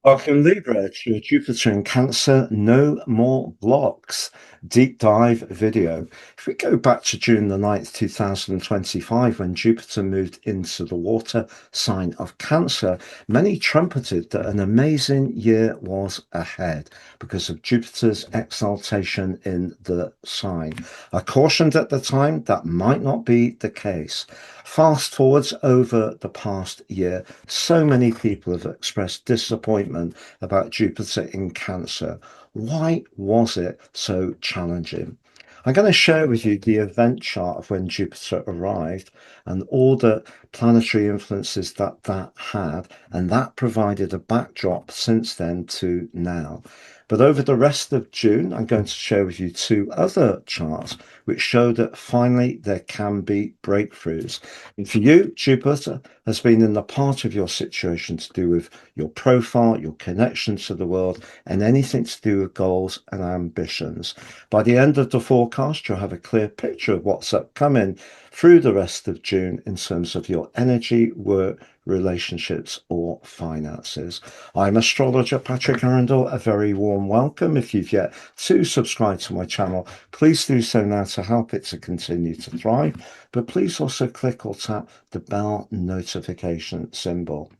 Welcome, Libra, to your Jupiter in Cancer, no more blocks deep dive video. If we go back to June the 9th, 2025, when Jupiter moved into the water sign of Cancer, many trumpeted that an amazing year was ahead because of Jupiter's exaltation in the sign. I cautioned at the time that might not be the case. Fast forwards over the past year, so many people have expressed disappointment about Jupiter in Cancer. Why was it so challenging? I'm going to share with you the event chart of when Jupiter arrived and all the planetary influences that had, and that provided a backdrop since then to now. But over the rest of June, I'm going to share with you two other charts which show that finally there can be breakthroughs. And for you, Jupiter has been in the part of your situation to do with your profile, your connection to the world, and anything to do with goals and ambitions. By the end of the forecast, you'll have a clear picture of what's upcoming through the rest of June in terms of your energy, work, relationships, or finances. I'm astrologer Patrick Arundel. A very warm welcome. If you've yet to subscribe to my channel, please do so now to help it to continue to thrive. But please also click or tap the bell notification symbol.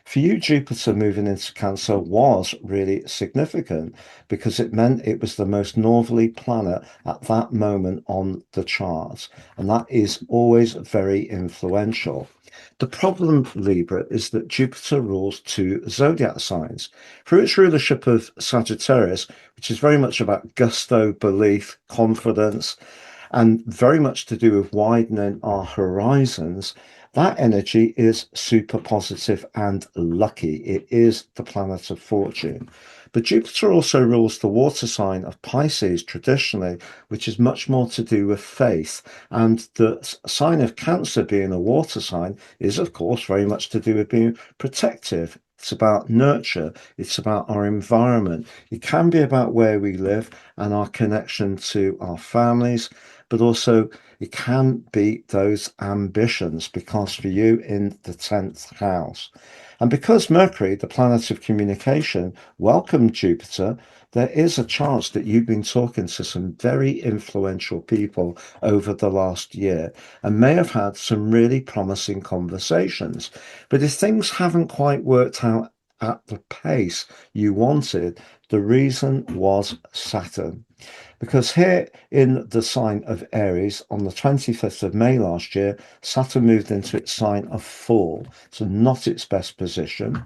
For you, Jupiter moving into Cancer was really significant because it meant it was the most northerly planet at that moment on the chart, and that is always very influential. The problem, Libra, is that Jupiter rules two zodiac signs. Through its rulership of Sagittarius, which is very much about gusto, belief, confidence, and very much to do with widening our horizons, that energy is super positive and lucky. It is the planet of fortune. But Jupiter also rules the water sign of Pisces traditionally, which is much more to do with faith. And the sign of Cancer, being a water sign, is, of course, very much to do with being protective. It's about nurture. It's about our environment. It can be about where we live and our connection to our families, but also it can be those ambitions because for you in the 10th house. And because Mercury, the planet of communication, welcomed Jupiter, there is a chance that you've been talking to some very influential people over the last year and may have had some really promising conversations. But if things haven't quite worked out at the pace you wanted, the reason was Saturn. Because here in the sign of Aries, on the 25th of May last year, Saturn moved into its sign of Fall, so not its best position.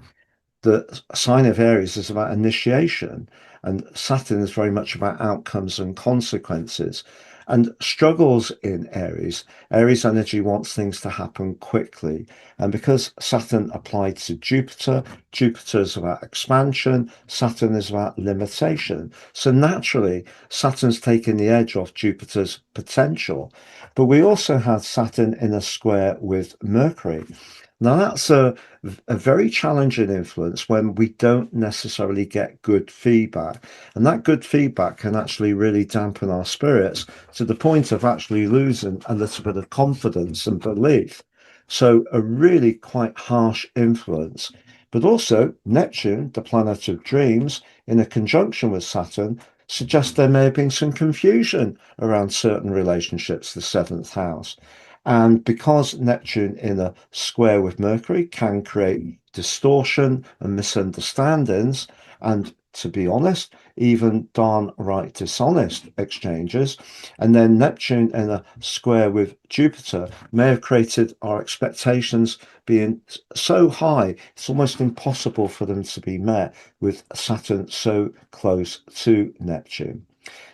The sign of Aries is about initiation, and Saturn is very much about outcomes and consequences. And struggles in Aries, Aries energy wants things to happen quickly. And because Saturn applied to Jupiter, Jupiter is about expansion, Saturn is about limitation. So naturally, Saturn's taking the edge off Jupiter's potential. But we also had Saturn in a square with Mercury. Now, that's a very challenging influence when we don't necessarily get good feedback. And that good feedback can actually really dampen our spirits to the point of actually losing a little bit of confidence and belief. So, a really quite harsh influence. But also, Neptune, the planet of dreams, in a conjunction with Saturn, suggests there may have been some confusion around certain relationships, the seventh house. And because Neptune in a square with Mercury can create distortion and misunderstandings, and to be honest, even darn right dishonest exchanges, and then Neptune in a square with Jupiter may have created our expectations being so high, it's almost impossible for them to be met with Saturn so close to Neptune.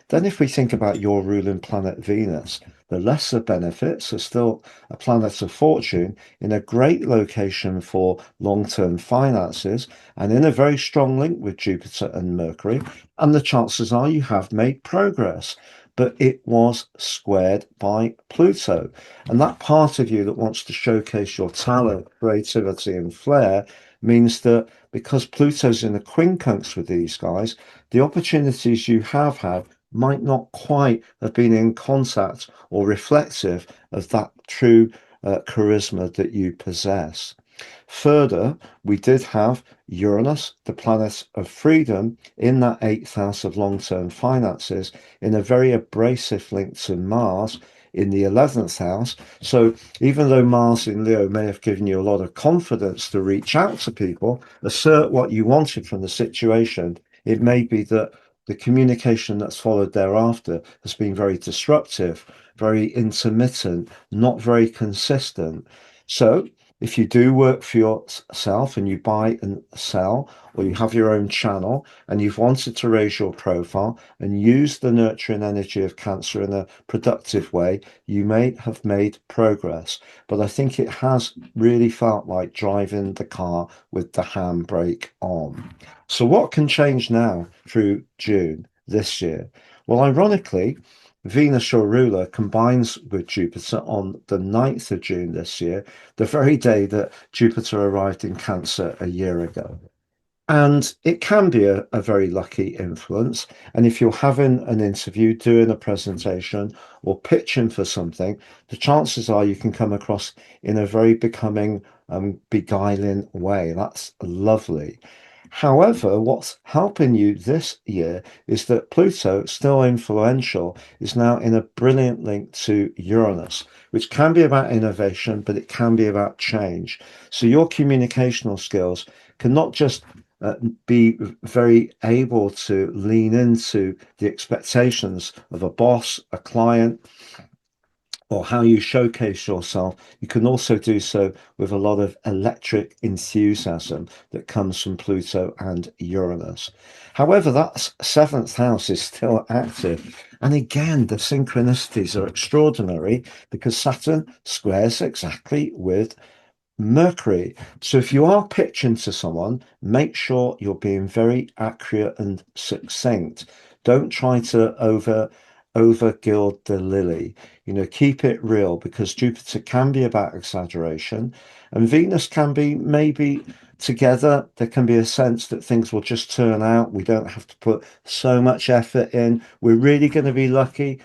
Then, if we think about your ruling planet Venus, the lesser benefits are still a planet of fortune in a great location for long term finances and in a very strong link with Jupiter and Mercury. And the chances are you have made progress. But it was squared by Pluto. And that part of you that wants to showcase your talent, creativity, and flair means that because Pluto's in a quincunx with these guys, the opportunities you have had might not quite have been in contact or reflective of that true charisma that you possess. Further, we did have Uranus, the planet of freedom, in that eighth house of long-term finances, in a very abrasive link to Mars in the 11th house. So even though Mars in Leo may have given you a lot of confidence to reach out to people, assert what you wanted from the situation, it may be that the communication that's followed thereafter has been very disruptive, very intermittent, not very consistent. So if you do work for yourself and you buy and sell, or you have your own channel and you've wanted to raise your profile and use the nurturing energy of Cancer in a productive way, you may have made progress. But I think it has really felt like driving the car with the handbrake on. So, what can change now through June this year? Well, ironically, Venus, your ruler, combines with Jupiter on the 9th of June this year, the very day that Jupiter arrived in Cancer a year ago. And it can be a very lucky influence. And if you're having an interview, doing a presentation, or pitching for something, the chances are you can come across in a very becoming, beguiling way. That's lovely. However, what's helping you this year is that Pluto, still influential, is now in a brilliant link to Uranus, which can be about innovation, but it can be about change. So your communicational skills can not just uh, be very able to lean into the expectations of a boss, a client, or how you showcase yourself. You can also do so with a lot of electric enthusiasm that comes from Pluto and Uranus. However, that seventh house is still active. And again, the synchronicities are extraordinary because Saturn squares exactly with Mercury. So if you are pitching to someone, make sure you're being very accurate and succinct. Don't try to over gild the lily. Keep it real because Jupiter can be about exaggeration and Venus can be maybe together. There can be a sense that things will just turn out. We don't have to put so much effort in. We're really going to be lucky.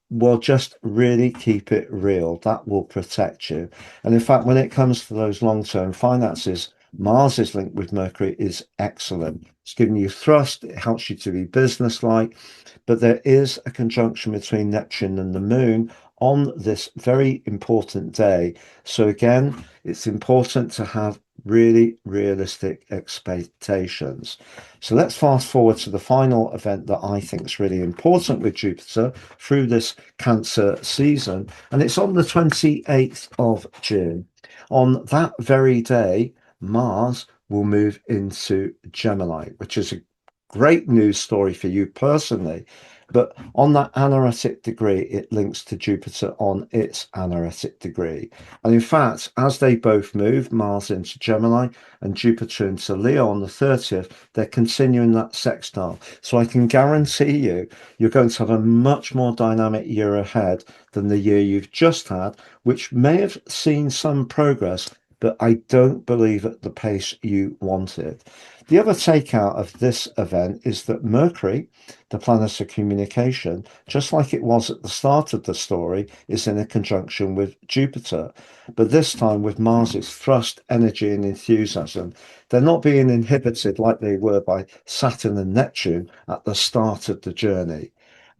Well, just really keep it real. That will protect you. And in fact, when it comes to those long-term finances, Mars's link with Mercury is excellent. It's giving you thrust. It helps you to be businesslike. But there is a conjunction between Neptune and the Moon on this very important day. So again, it's important to have really realistic expectations. So let's fast forward to the final event that I think is really important with Jupiter through this Cancer season, and it's on the 28th of June. On that very day, Mars will move into Gemini, which is a great news story for you personally. But on that anaretic degree, it links to Jupiter on its anaretic degree. And in fact, as they both move, Mars into Gemini and Jupiter into Leo on the 30th, they're continuing that sextile. So I can guarantee you're going to have a much more dynamic year ahead than the year you've just had, which may have seen some progress, but I don't believe at the pace you wanted. The other takeout of this event is that Mercury, the planet of communication, just like it was at the start of the story, is in a conjunction with Jupiter. But this time with Mars's thrust, energy, and enthusiasm, they're not being inhibited like they were by Saturn and Neptune at the start of the journey.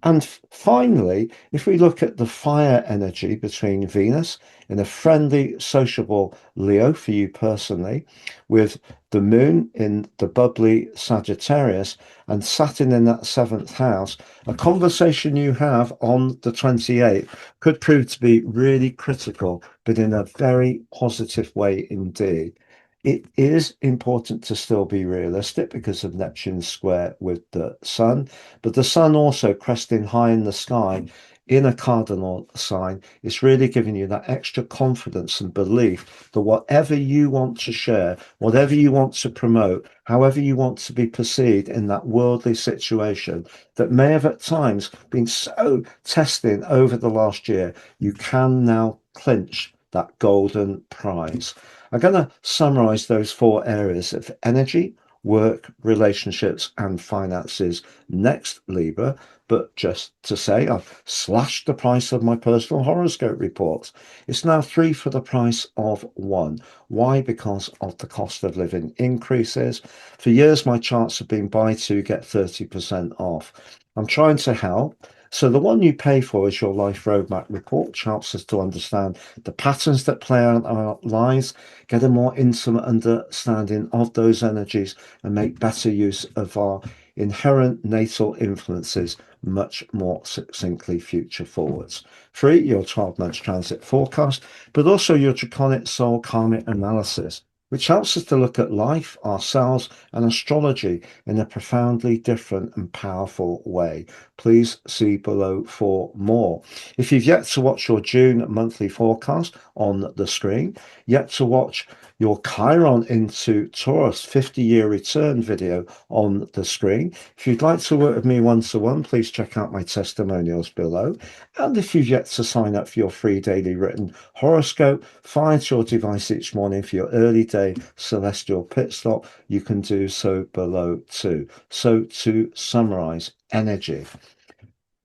And finally, if we look at the fire energy between Venus in a friendly, sociable Leo for you personally, with the moon in the bubbly Sagittarius and Saturn in that seventh house, a conversation you have on the 28th could prove to be really critical, but in a very positive way indeed. It is important to still be realistic because of Neptune's square with the sun, but the sun also cresting high in the sky in a cardinal sign is really giving you that extra confidence and belief that whatever you want to share, whatever you want to promote, however you want to be perceived in that worldly situation that may have at times been so testing over the last year, you can now clinch that golden prize. I'm going to summarize those four areas of energy, work, relationships, and finances next, Libra. But just to say, I've slashed the price of my personal horoscope reports. It's now 3 for the price of 1. Why? Because of the cost of living increases. For years, my charts have been buy 2, get 30% off. I'm trying to help. So the one you pay for is your life roadmap report, which helps us to understand the patterns that play out our lives, get a more intimate understanding of those energies, and make better use of our inherent natal influences much more succinctly future forwards. 3, your 12 months transit forecast, but also your draconic soul karmic analysis, which helps us to look at life, ourselves, and astrology in a profoundly different and powerful way. Please see below for more. If you've yet to watch your June monthly forecast on the screen, yet to watch your Chiron into Taurus 50-year return video on the screen, if you'd like to work with me one-to-one, please check out my testimonials below. And if you've yet to sign up for your free daily written horoscope, find your device each morning for your early day celestial pit stop, you can do so below too. So to summarize, energy.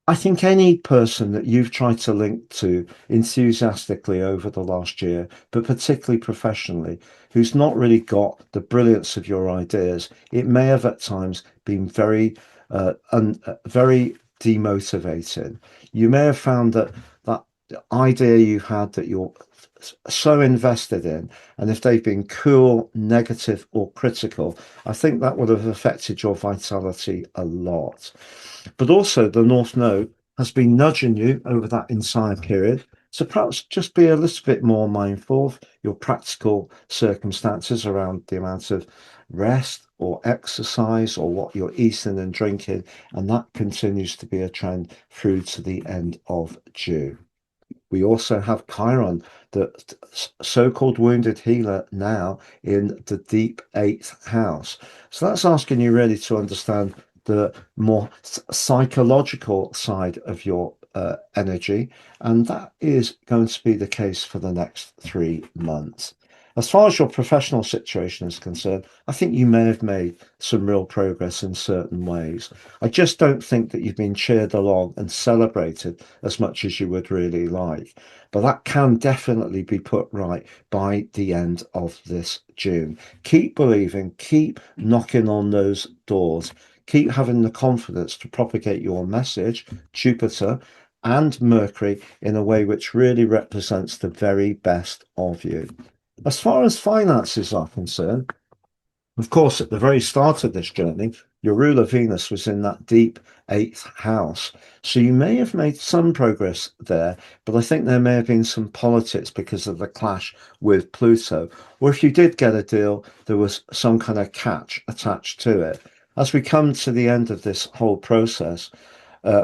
I think any person that you've tried to link to enthusiastically over the last year, but particularly professionally, who's not really got the brilliance of your ideas, it may have at times been very demotivating. You may have found that that idea you had that you're so invested in, and if they've been cool, negative, or critical, I think that would have affected your vitality a lot. But also, the North Node has been nudging you over that entire period. So perhaps just be a little bit more mindful of your practical circumstances around the amount of rest or exercise or what you're eating and drinking. And that continues to be a trend through to the end of June. We also have Chiron, the so-called wounded healer, now in the deep 8th house. So that's asking you really to understand the more psychological side of your energy, and that is going to be the case for the next 3 months. As far as your professional situation is concerned, I think you may have made some real progress in certain ways. I just don't think that you've been cheered along and celebrated as much as you would really like. But that can definitely be put right by the end of this June. Keep believing, keep knocking on those doors, keep having the confidence to propagate your message, Jupiter and Mercury, in a way which really represents the very best of you. As far as finances are concerned, of course, at the very start of this journey, your ruler Venus was in that deep 8th house. So you may have made some progress there, but I think there may have been some politics because of the clash with Pluto. Or if you did get a deal, there was some kind of catch attached to it. As we come to the end of this whole process,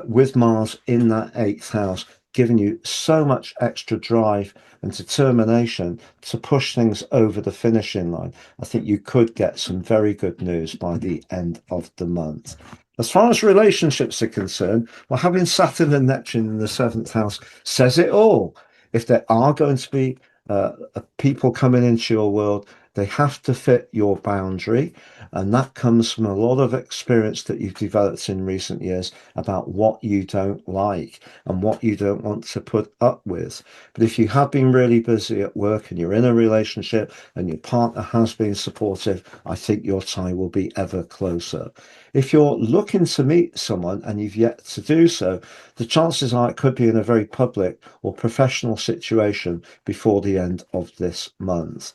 with Mars in that 8th house, giving you so much extra drive and determination to push things over the finishing line, I think you could get some very good news by the end of the month. As far as relationships are concerned, well, having Saturn and Neptune in the 7th house says it all. If there are going to be people coming into your world, they have to fit your boundary. And that comes from a lot of experience that you've developed in recent years about what you don't like and what you don't want to put up with. But if you have been really busy at work and you're in a relationship and your partner has been supportive, I think your tie will be ever closer. If you're looking to meet someone and you've yet to do so, the chances are it could be in a very public or professional situation before the end of this month.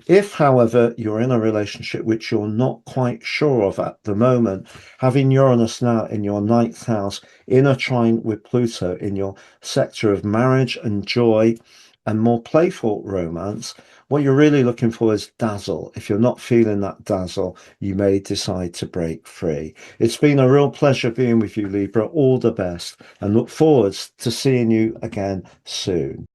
If, however, you're in a relationship which you're not quite sure of at the moment, having Uranus now in your 9th house in a trine with Pluto in your sector of marriage and joy and more playful romance, what you're really looking for is dazzle. If you're not feeling that dazzle, you may decide to break free. It's been a real pleasure being with you, Libra. All the best, and look forward to seeing you again soon.